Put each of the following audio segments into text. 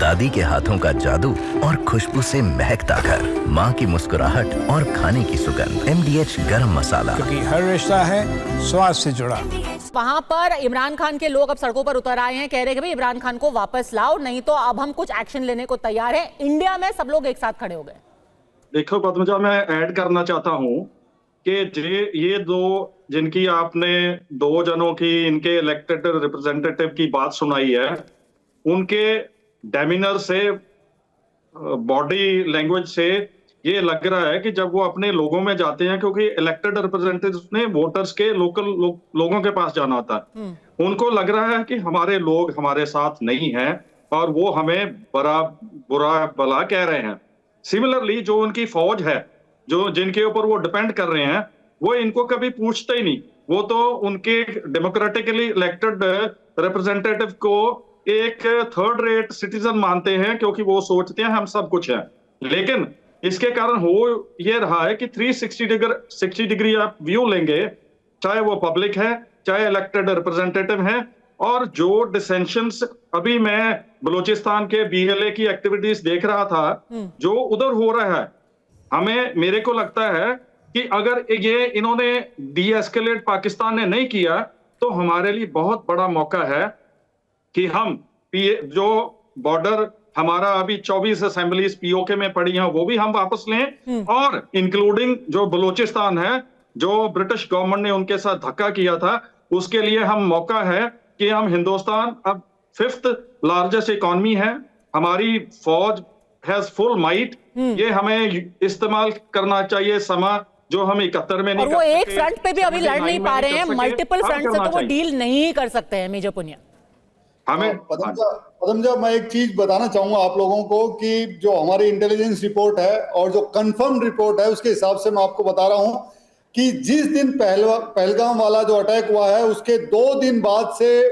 दादी के हाथों का जादू और खुशबू से महकता घर, माँ की मुस्कुराहट और खाने की सुगंध। MDH गरम मसाला, क्योंकि हर रिश्ता है स्वाद से जुड़ा। वहां पर इमरान खान के लोग अब सड़कों पर उतर आए हैं, कह रहे हैं कि भाई इमरान खान को वापस लाओ, नहीं तो अब हम कुछ एक्शन लेने को तैयार हैं। इंडिया में सब लोग एक साथ खड़े हो गए। देखो पद्मजा, मैं ऐड करना चाहता हूं कि ये दो जिनकी आपने दो जनों की इनके इलेक्टेड रिप्रेजेंटेटिव की बात सुनाई है, उनके डेमिनर से, बॉडी लैंग्वेज से ये लग रहा है कि जब वो अपने लोगों में जाते हैं, क्योंकि इलेक्टेड रिप्रेजेंटेटिव्स ने वोटर्स के लोकल लोगों के पास जाना होता है, उनको लग रहा है कि हमारे लोग हमारे साथ नहीं हैं और वो हमें बुरा भला कह रहे हैं। सिमिलरली जो उनकी फौज है, जो जिनके ऊपर वो डिपेंड कर रहे हैं, वो इनको कभी पूछते ही नहीं। वो तो उनके डेमोक्रेटिकली इलेक्टेड रिप्रेजेंटेटिव को एक थर्ड रेट सिटीजन मानते हैं, क्योंकि वो सोचते हैं हम सब कुछ हैं। लेकिन इसके कारण हो ये रहा है कि 360 डिग्री आप व्यू लेंगे, चाहे वो पब्लिक है, चाहे इलेक्टेड रिप्रेजेंटेटिव है, और जो डिसेंशंस अभी मैं बलूचिस्तान के BLA की एक्टिविटीज देख रहा था, जो उधर हो रहा है, मेरे को लगता है कि अगर ये इन्होंने डीएस्केलेट पाकिस्तान ने नहीं किया, तो हमारे लिए बहुत बड़ा मौका है कि हम जो बॉर्डर हमारा अभी 24 असेंबलीज POK में पड़ी हैं, वो भी हम वापस लें, और इंक्लूडिंग जो बलूचिस्तान है, जो ब्रिटिश गवर्नमेंट ने उनके साथ धक्का किया था, उसके लिए हम मौका है कि हम हिंदुस्तान अब 5th लार्जेस्ट इकोनॉमी है, हमारी फौज हैज फुल माइट, ये हमें इस्तेमाल करना चाहिए समा जो हम 71 में नहीं और वो एक फ्रंट पे भी अभी लड़ नहीं पा रहे हैं, मल्टीपल फ्रंट से तो वो डील नहीं कर सकते हैं। मेजर पुनिया, हमें पदमजा मैं एक चीज बताना चाहूंगा आप लोगों को कि जो हमारी इंटेलिजेंस रिपोर्ट है और जो कंफर्म रिपोर्ट है, उसके हिसाब से मैं आपको बता रहा हूं कि जिस दिन पहलगाम वाला जो अटैक हुआ है, उसके 2 दिन बाद से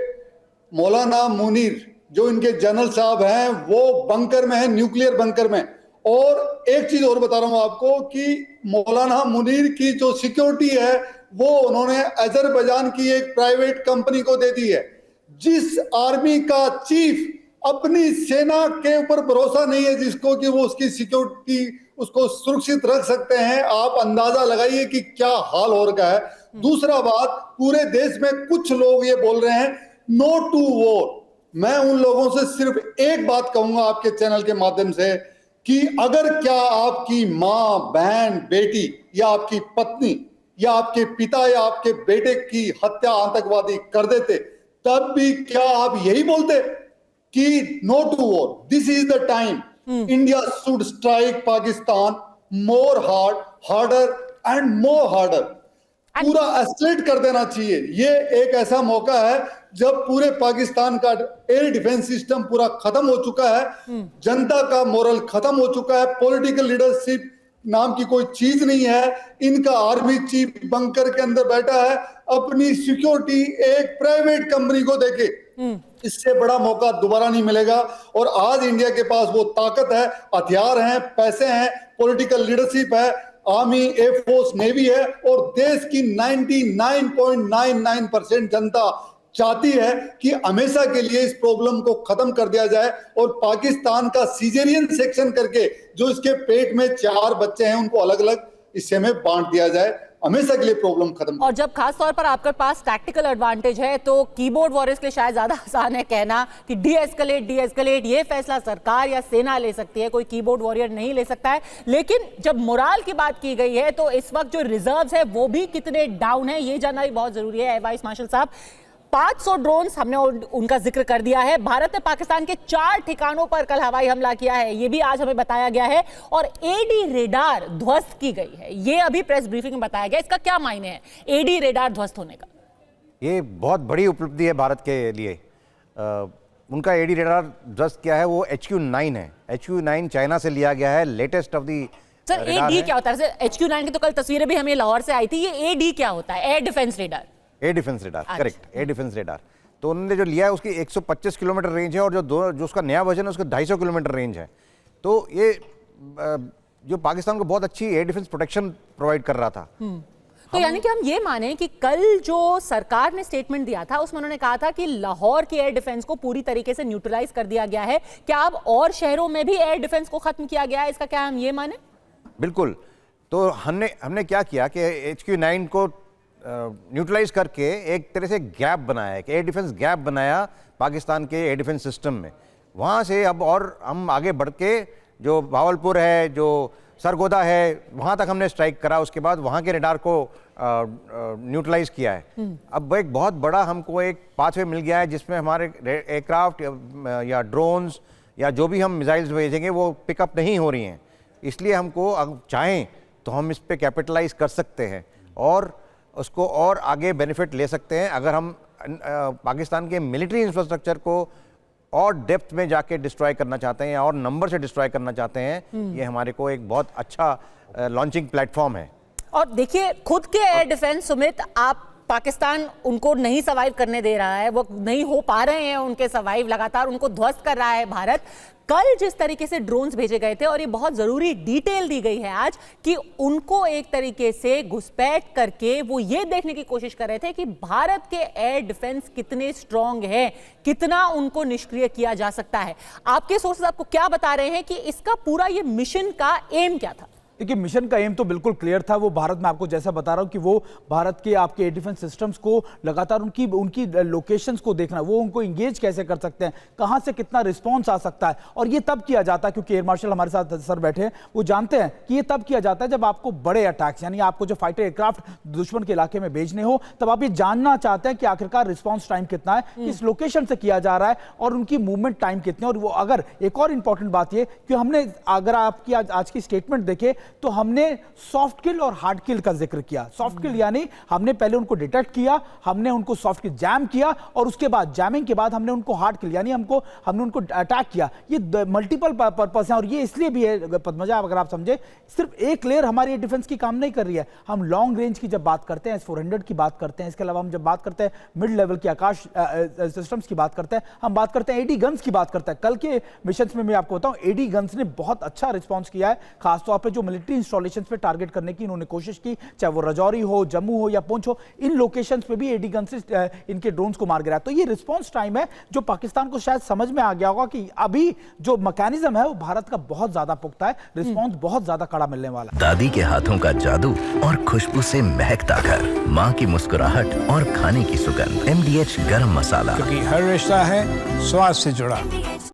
मौलाना मुनीर जो इनके जनरल साहब हैं, वो बंकर में है, न्यूक्लियर बंकर में। और एक चीज और बता रहा हूं आपको कि मौलाना मुनीर की जो सिक्योरिटी है, वो उन्होंने अजरबैजान की एक प्राइवेट कंपनी को दे दी है। जिस आर्मी का चीफ अपनी सेना के ऊपर भरोसा नहीं है जिसको कि वो उसकी सिक्योरिटी उसको सुरक्षित रख सकते हैं, आप अंदाजा लगाइए कि क्या हाल हो रहा है। दूसरा बात, पूरे देश में कुछ लोग ये बोल रहे हैं नो टू वॉर। मैं उन लोगों से सिर्फ एक बात कहूंगा आपके चैनल के माध्यम से कि अगर क्या आपकी माँ, बहन, बेटी या आपकी पत्नी या आपके पिता या आपके बेटे की हत्या आतंकवादी कर देते, तब भी क्या आप यही बोलते कि no to war? This is the time India should strike Pakistan more harder and more harder. पूरा एस्केलेट कर देना चाहिए। ये एक ऐसा मौका है जब पूरे पाकिस्तान का एयर डिफेंस सिस्टम पूरा खत्म हो चुका है, जनता का मोरल खत्म हो चुका है, पॉलिटिकल लीडरशिप नाम की कोई चीज नहीं है। इनका आर्मी चीफ बंकर के अंदर बैठा है, अपनी सिक्योरिटी एक प्राइवेट कंपनी को देके। इससे बड़ा मौका दोबारा नहीं मिलेगा। और आज इंडिया के पास वो ताकत है, हथियार हैं, पैसे हैं, पॉलिटिकल लीडरशिप है, आर्मी, एयरफोर्स, नेवी है, और देश की 99.99% जनता चाहती है कि हमेशा के लिए इस प्रॉब्लम को खत्म कर दिया जाए और पाकिस्तान का सीजेरियन सेक्शन करके जो इसके पेट में 4 बच्चे हैं उनको अलग अलग हिस्से में बांट दिया जाए, हमेशा के लिए प्रॉब्लम खत्म। और जब खास तौर पर आपके पास टैक्टिकल एडवांटेज है, तो कीबोर्ड वॉरियर्स के लिए शायद ज्यादा आसान है कहना कि डी-एस्केलेट ये फैसला सरकार या सेना ले सकती है, कोई कीबोर्ड वॉरियर नहीं ले सकता है। लेकिन जब मोराल की बात की गई है, तो इस वक्त जो रिजर्व्स है वो भी कितने डाउन है, ये जानना भी बहुत जरूरी है। वाइस मार्शल साहब, 500 ड्रोन्स हमने उनका जिक्र कर दिया है। भारत ने पाकिस्तान के 4 ठिकानों पर कल हवाई हमला किया है, ये भी आज हमें बताया गया है, और AD रेडार ध्वस्त की गई है, ये अभी प्रेस ब्रीफिंग में बताया गया। इसका क्या मायने है AD रेडार ध्वस्त होने का? ये बहुत बड़ी उपलब्धि है भारत के लिए। उनका AD रेडार ध्वस्त किया है, वो HQ9 है। HQ9 चाइना से लिया गया है, latest of the. Sir AD क्या होता है? HQ9 की तो कल तस्वीरें भी हमें लाहौर से आई थी। ये AD क्या होता है? Air defence radar. Air defence radar, correct, air defence radar. तो उन्होंने जो लिया है उसकी 125 किलोमीटर रेंज है, और जो उसका नया वर्जन है उसका 250 किलोमीटर रेंज है। तो ये जो पाकिस्तान को बहुत अच्छी एयर डिफेंस प्रोटेक्शन प्रोवाइड कर रहा था। तो यानी कि हम ये माने कि कल जो सरकार ने स्टेटमेंट दिया था उसमें उन्होंने कहा था कि लाहौर की एयर डिफेंस को पूरी तरीके से न्यूट्रलाइज कर दिया गया है। क्या अब और शहरों में भी एयर डिफेंस को खत्म किया गया है, इसका क्या हम ये माने? बिल्कुल। तो हमने क्या किया कि HQ9 को न्यूट्रलाइज करके एक तरह से गैप बनाया, एक एयर डिफेंस गैप बनाया पाकिस्तान के एयर डिफेंस सिस्टम में। वहाँ से अब और हम आगे बढ़ के जो भावलपुर है, जो सरगोदा है, वहाँ तक हमने स्ट्राइक करा। उसके बाद वहाँ के रडार को न्यूट्रलाइज किया है। अब एक बहुत बड़ा हमको एक पाथवे मिल गया है जिसमें हमारे एयरक्राफ्ट या ड्रोन्स या जो भी हम मिसाइल्स भेजेंगे वो पिकअप नहीं हो रही हैं। इसलिए हमको अगर चाहें तो हम इस पर कैपिटलाइज कर सकते हैं और उसको और आगे बेनिफिट ले सकते हैं। अगर हम पाकिस्तान के मिलिट्री इंफ्रास्ट्रक्चर को और डेप्थ में जाके डिस्ट्रॉय करना चाहते हैं और नंबर से डिस्ट्रॉय करना चाहते हैं, ये हमारे को एक बहुत अच्छा लॉन्चिंग प्लेटफॉर्म है। और देखिए, खुद के एयर डिफेंस, सुमित, आप पाकिस्तान उनको नहीं सर्वाइव करने दे रहा है, वो नहीं हो पा रहे हैं उनके सर्वाइव, लगातार उनको ध्वस्त कर रहा है भारत। कल जिस तरीके से ड्रोन्स भेजे गए थे, और ये बहुत जरूरी डिटेल दी गई है आज, कि उनको एक तरीके से घुसपैठ करके वो ये देखने की कोशिश कर रहे थे कि भारत के एयर डिफेंस कितने स्ट्रांग है, कितना उनको निष्क्रिय किया जा सकता है। आपके सोर्सेज आपको क्या बता रहे हैं कि इसका पूरा ये मिशन का एम क्या था? देखिए, मिशन का एम तो बिल्कुल क्लियर था। वो भारत में आपको जैसा बता रहा हूं कि वो भारत के आपके एयर डिफेंस सिस्टम्स को लगातार उनकी लोकेशंस को देखना, वो उनको इंगेज कैसे कर सकते हैं, कहां से कितना रिस्पांस आ सकता है। और ये तब किया जाता है, क्योंकि एयर मार्शल हमारे साथ सर बैठे हैं, वो जानते हैं कि ये तब किया जाता है जब आपको बड़े अटैक्स, यानी आपको जो फाइटर एयरक्राफ्ट दुश्मन के इलाके में भेजने हो, तब आप ये जानना चाहते हैं कि आखिरकार रिस्पॉन्स टाइम कितना है, किस लोकेशन से किया जा रहा है और उनकी मूवमेंट टाइम कितने। और वो अगर एक और इंपॉर्टेंट बात ये कि हमने, अगर आपकी आज की स्टेटमेंट देखे तो हमने सॉफ्ट किल और हार्ड किल का जिक्र किया। सॉफ्ट किल यानी हमने पहले उनको डिटेक्ट किया, हमने उनको सॉफ्ट किल जैम किया, और उसके बाद जैमिंग के बाद हमने उनको हार्ड किल यानी हमने उनको अटैक किया। ये मल्टीपल पर्पस है, और ये इसलिए भी है पद्मजा, अगर आप समझे, सिर्फ एक लेयर हमारी डिफेंस की काम नहीं कर रही है। हम लॉन्ग रेंज की जब बात करते हैं, S-400 की बात करते हैं, इसके अलावा हम जब बात करते हैं मिड लेवल की आकाश सिस्टम्स की बात करते हैं, हम बात करते हैं AD गन्स की बात करते हैं। कल के मिशन में मैं आपको बताऊं, AD गन्स ने बहुत अच्छा रिस्पॉन्स किया है, खासतौर पर जो मिलिट्री इंस्टॉलेशन पे टारगेट करने की इन्होंने कोशिश की, चाहे वो रजौरी हो, जम्मू हो या पुंछ हो, इन लोकेशंस पे भी AD गन से इनके ड्रोन्स को मार गिरा। तो ये रिस्पांस टाइम है जो पाकिस्तान को शायद समझ में आ गया होगा कि अभी जो मैकेनिज्म है वो भारत का बहुत ज्यादा पुख्ता है, रिस्पांस बहुत ज्यादा कड़ा मिलने वाला है। दादी के हाथों का जादू और खुशबू से महकता घर, माँ की मुस्कुराहट और खाने की सुगंध, MDH गरम मसाला। क्योंकि हर रिश्ता है स्वाद से जुड़ा।